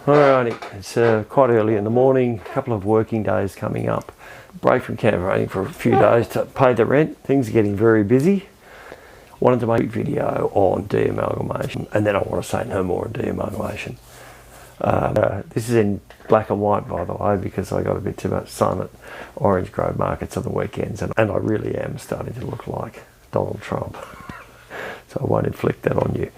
Alrighty, it's quite early in the morning, a couple of working days coming up. Break from campaigning for a few days to pay the rent. Things are getting very busy. Wanted to make a video on de-amalgamation, and then I want to say no more on de-amalgamation. This is in black and white, by the way, because I got a bit too much sun at Orange Grove markets on the weekends, and I really am starting to look like Donald Trump. So I won't inflict that on you.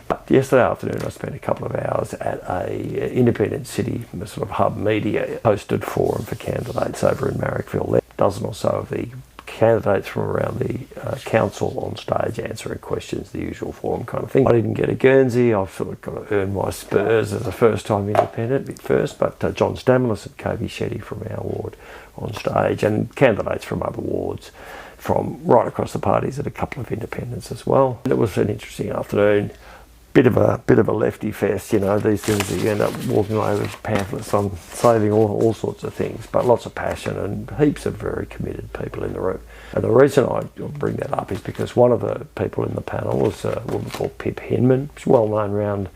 But yesterday afternoon I spent a couple of hours at a independent city sort of hub media hosted forum for candidates over in Marrickville. A dozen or so of the candidates from around the council on stage answering questions, the usual forum kind of thing. I didn't get a Guernsey. I've sort of got to earn my spurs as a first-time independent at first, but John Stamoulis and Kobe Shetty from our ward on stage, and candidates from other wards from right across the parties at a couple of independents as well. It was an interesting afternoon. Bit of a lefty fest, you know, these things that you end up walking away with pamphlets on saving all sorts of things, but lots of passion and heaps of very committed people in the room. And the reason I bring that up is because one of the people in the panel was a woman called Pip Hinman. She's well known around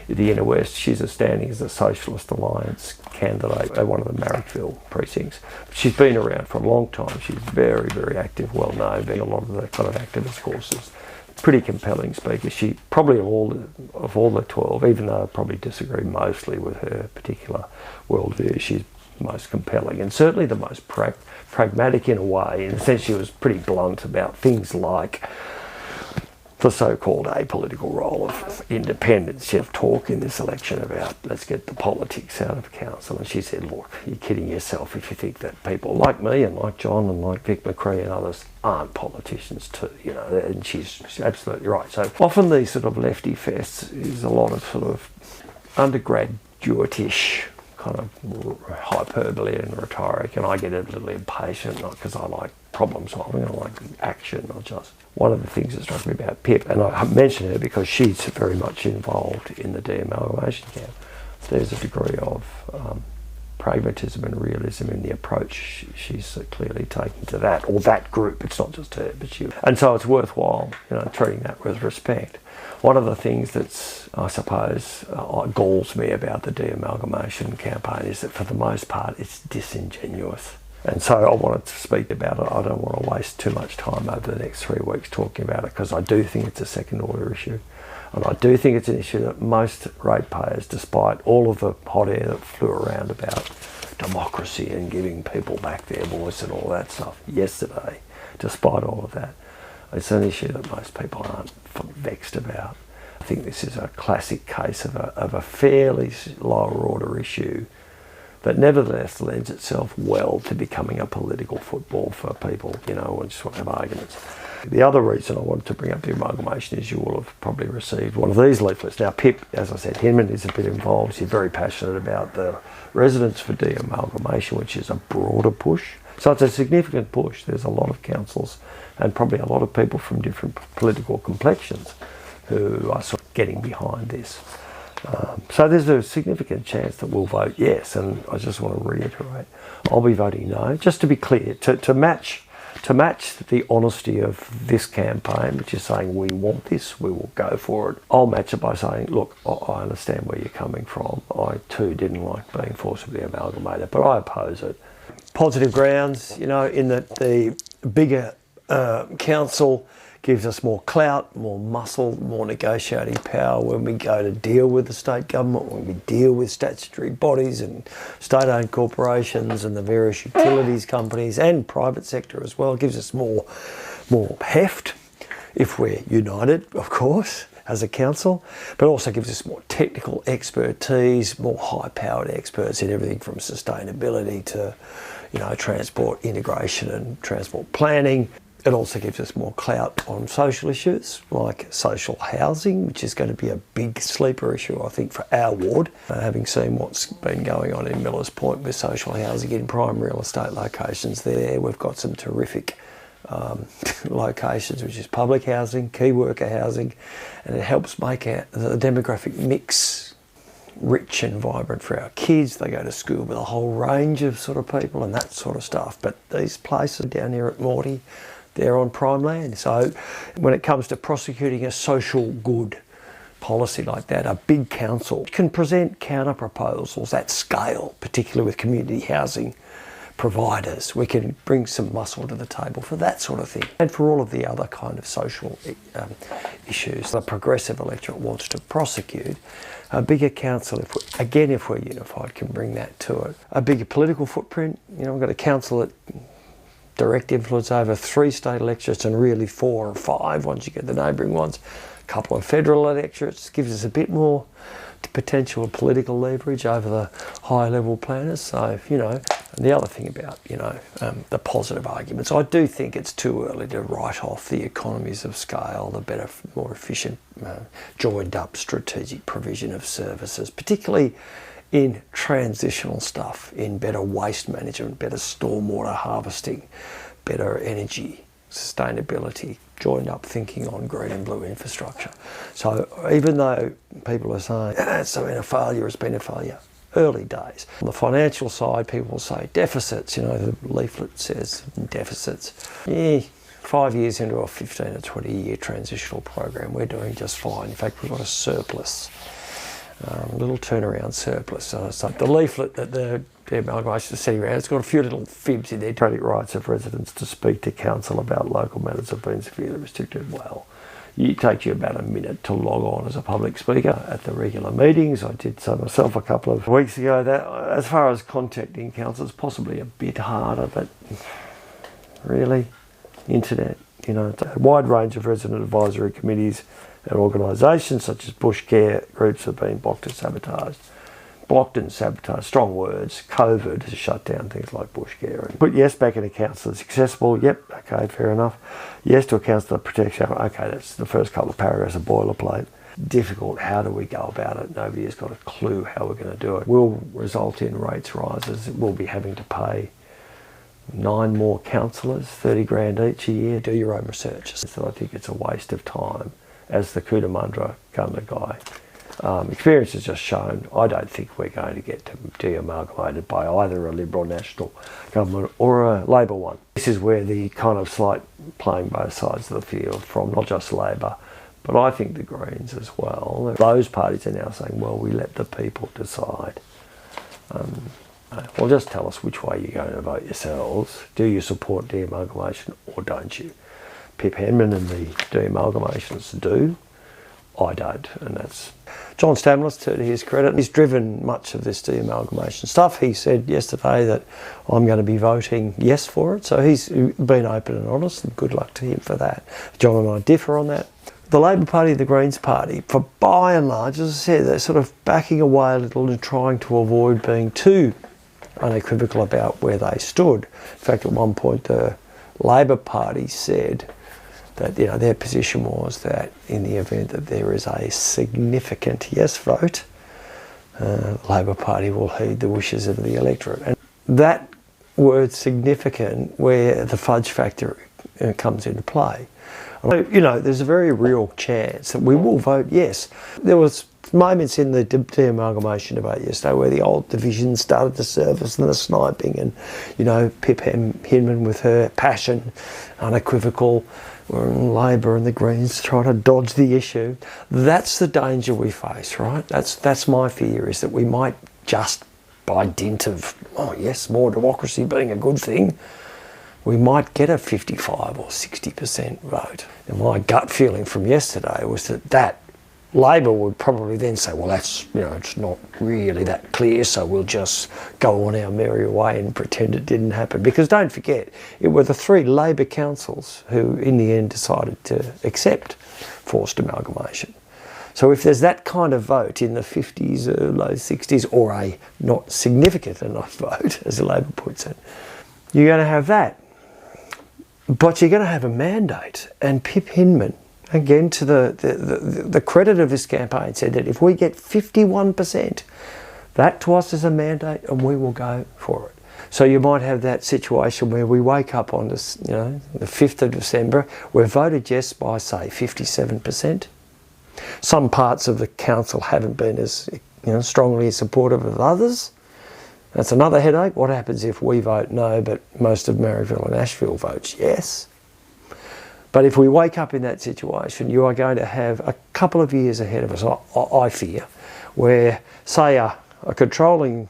the inner west. She's standing as a Socialist Alliance candidate at one of the Marrickville precincts. She's been around for a long time. She's very, very active, well known, being a lot of the kind of activist courses. Pretty compelling speaker. She probably of all the 12, even though I probably disagree mostly with her particular worldview, she's most compelling and certainly the most pragmatic in a way, in the sense she was pretty blunt about things like the so-called apolitical role of independence. She had talk in this election about let's get the politics out of council, and she said, look, you're kidding yourself if you think that people like me and like John and like Vic McCree and others aren't politicians too, you know, and she's absolutely right. So often these sort of lefty fests is a lot of sort of undergraduate-ish kind of hyperbole and rhetoric, and I get a little impatient, not because I like problem solving, I like action, not just. One of the things that struck me about Pip, and I mention her because she's very much involved in the de-amalgamation camp, there's a degree of pragmatism and realism in the approach she's clearly taking to that, or that group. It's not just her, but she. And so it's worthwhile, you know, treating that with respect. One of the things that's, I suppose, galls me about the de-amalgamation campaign is that for the most part it's disingenuous. And so I wanted to speak about it. I don't want to waste too much time over the next 3 weeks talking about it, because I do think it's a second order issue. And I do think it's an issue that most ratepayers, despite all of the hot air that flew around about democracy and giving people back their voice and all that stuff yesterday, despite all of that, it's an issue that most people aren't vexed about. I think this is a classic case of a fairly lower order issue that nevertheless lends itself well to becoming a political football for people, you know, who just want to have arguments. The other reason I wanted to bring up the amalgamation is you will have probably received one of these leaflets. Now Pip, as I said, Hinman is a bit involved. She's very passionate about the residents for de-amalgamation, which is a broader push. So it's a significant push. There's a lot of councils and probably a lot of people from different political complexions who are sort of getting behind this. So there's a significant chance that we'll vote yes, and I just want to reiterate, I'll be voting no. Just to be clear, to match the honesty of this campaign, which is saying we want this, we will go for it, I'll match it by saying, look, I understand where you're coming from. I too didn't like being forcibly amalgamated, but I oppose it. Positive grounds, you know, in that the bigger council gives us more clout, more muscle, more negotiating power when we go to deal with the state government, when we deal with statutory bodies and state-owned corporations and the various utilities companies and private sector as well. It gives us more heft if we're united, of course, as a council, but also gives us more technical expertise, more high-powered experts in everything from sustainability to, you know, transport integration and transport planning. It also gives us more clout on social issues like social housing, which is going to be a big sleeper issue, I think, for our ward. Having seen what's been going on in Millers Point with social housing in prime real estate locations there, we've got some terrific locations, which is public housing, key worker housing, and it helps make the demographic mix rich and vibrant for our kids. They go to school with a whole range of sort of people and that sort of stuff. But these places down here at Morty, they're on prime land. So when it comes to prosecuting a social good policy like that, a big council can present counter proposals at scale, particularly with community housing providers. We can bring some muscle to the table for that sort of thing, and for all of the other kind of social issues the progressive electorate wants to prosecute. A bigger council, if we're unified, can bring that to it. A bigger political footprint. We've got a council that direct influence over 3 state electorates and really 4 or 5 once you get the neighbouring ones. A couple of federal electorates gives us a bit more potential political leverage over the high level planners. So, and the other thing about, the positive arguments, I do think it's too early to write off the economies of scale, the better, more efficient, joined up strategic provision of services, particularly in transitional stuff, in better waste management, better stormwater harvesting, better energy, sustainability, joined up thinking on green and blue infrastructure. So even though people are saying, it's been a failure, it's been a failure, early days. On the financial side, people will say deficits, the leaflet says deficits. 5 years into a 15 or 20 year transitional program, we're doing just fine. In fact, we've got a surplus, a little turnaround surplus. So the leaflet that the de-amalgamation is sitting around, it's got a few little fibs in there. Democratic rights of residents to speak to council about local matters have been severely restricted. Well, it takes you about a minute to log on as a public speaker at the regular meetings. I did so myself a couple of weeks ago. That, as far as contacting council, is possibly a bit harder, but really, internet, it's a wide range of resident advisory committees and organisations such as bush care groups have been blocked and sabotaged. Blocked and sabotaged, strong words. COVID has shut down things like bush care. And put yes back in a council that's accessible. Yep, okay, fair enough. Yes to a council that protects you. Okay, that's the first couple of paragraphs of boilerplate. Difficult, how do we go about it? Nobody has got a clue how we're going to do it. Will result in rates rises. We'll be having to pay 9 more councillors, 30 grand each a year. Do your own research. So I think it's a waste of time. As the Cootamundra Gunner guy, experience has just shown, I don't think we're going to get de-amalgamated by either a Liberal National government or a Labor one. This is where the kind of slight playing both sides of the field from not just Labor, but I think the Greens as well. Those parties are now saying, well, we let the people decide. Well, just tell us which way you're going to vote yourselves. Do you support de-amalgamation or don't you? Pip Henman and the de-amalgamations do. I don't, and that's John Stamlis, to his credit. He's driven much of this de-amalgamation stuff. He said yesterday that I'm going to be voting yes for it, so he's been open and honest, and good luck to him for that. John and I differ on that. The Labor Party, the Greens Party, for by and large, as I said, they're sort of backing away a little and trying to avoid being too unequivocal about where they stood. In fact, at one point the Labor Party said that their position was that in the event that there is a significant yes vote, the Labor Party will heed the wishes of the electorate. And that word significant, where the fudge factor comes into play. There's a very real chance that we will vote yes. There was moments in the de-amalgamation debate yesterday where the old division started to surface and the sniping and, Pip Henman with her passion, unequivocal, Labor and the Greens trying to dodge the issue. That's the danger we face, right? That's my fear, is that we might just, by dint of, more democracy being a good thing, we might get a 55 or 60% vote. And my gut feeling from yesterday was that Labor would probably then say, well, that's, it's not really that clear, so we'll just go on our merry way and pretend it didn't happen. Because don't forget, it were the 3 Labor councils who in the end decided to accept forced amalgamation. So if there's that kind of vote in the 50s or low 60s, or a not significant enough vote, as the Labor puts it, you're going to have that. But you're going to have a mandate. And Pip Henman, again, to the credit of this campaign, said that if we get 51%, that to us is a mandate and we will go for it. So you might have that situation where we wake up on this, the 5th of December, we've voted yes by, say, 57%. Some parts of the council haven't been as strongly supportive of others. That's another headache. What happens if we vote no, but most of Maryville and Asheville votes yes? But if we wake up in that situation, you are going to have a couple of years ahead of us, I fear, where, say, a controlling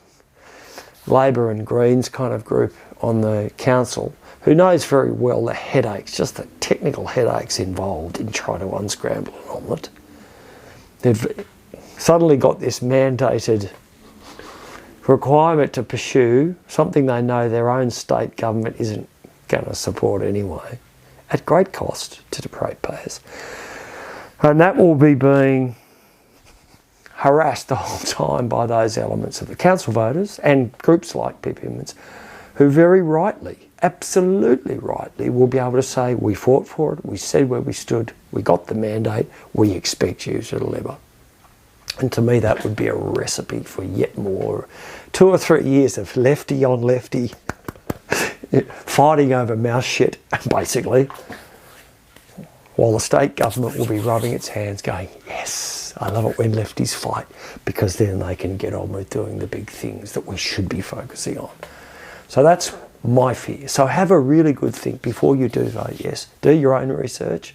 Labor and Greens kind of group on the council, who knows very well the headaches, just the technical headaches involved in trying to unscramble an omelette. They've suddenly got this mandated requirement to pursue something they know their own state government isn't going to support anyway, at great cost to the ratepayers. And that will be being harassed the whole time by those elements of the council voters and groups like PPMs, who very rightly, absolutely rightly, will be able to say, we fought for it, we said where we stood, we got the mandate, we expect you to deliver. And to me, that would be a recipe for yet more 2 or 3 years of lefty on lefty fighting over mouse shit, basically, while the state government will be rubbing its hands going, yes, I love it when lefties fight, because then they can get on with doing the big things that we should be focusing on. So that's my fear. So have a really good think before you do vote yes. Do your own research.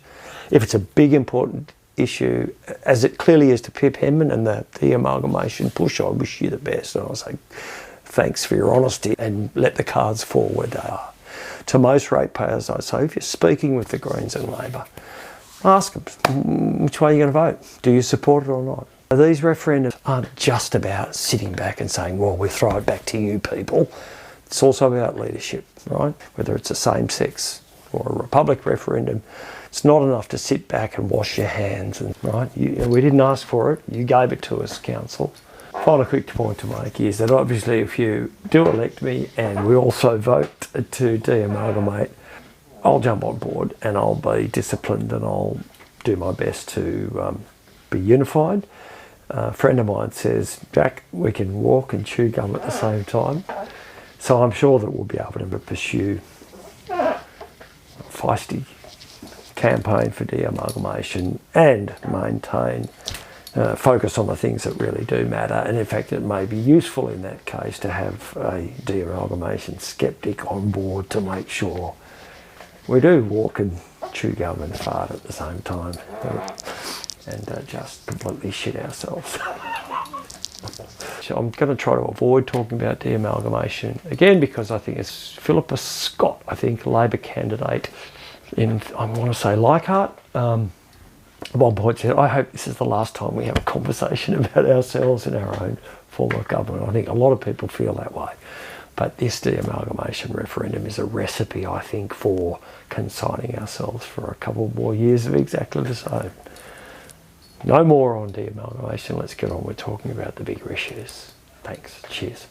If it's a big important issue, as it clearly is to Pip Henman and the de-amalgamation push, I wish you the best. And I'll say thanks for your honesty and let the cards fall where they are. To most ratepayers, I say, if you're speaking with the Greens and Labor, ask them, which way are you going to vote? Do you support it or not? These referendums aren't just about sitting back and saying, well, we'll throw it back to you people. It's also about leadership, right? Whether it's a same-sex or a republic referendum, it's not enough to sit back and wash your hands, and right? We didn't ask for it. You gave it to us, council. Final quick point to make is that obviously if you do elect me and we also vote to de-amalgamate, I'll jump on board and I'll be disciplined and I'll do my best to be unified. A friend of mine says, Jack, we can walk and chew gum at the same time. So I'm sure that we'll be able to pursue a feisty campaign for de-amalgamation and maintain focus on the things that really do matter. And in fact, it may be useful in that case to have a de-amalgamation skeptic on board to make sure we do walk and chew gum and fart at the same time and just completely shit ourselves. So I'm going to try to avoid talking about de-amalgamation again, because I think it's Philippa Scott, I think, Labor candidate in, I want to say, Leichhardt. At one point said, I hope this is the last time we have a conversation about ourselves in our own form of government. I think a lot of people feel that way. But this de-amalgamation referendum is a recipe, I think, for consigning ourselves for a couple more years of exactly the same. No more on de-amalgamation. Let's get on with talking about the bigger issues. Thanks. Cheers.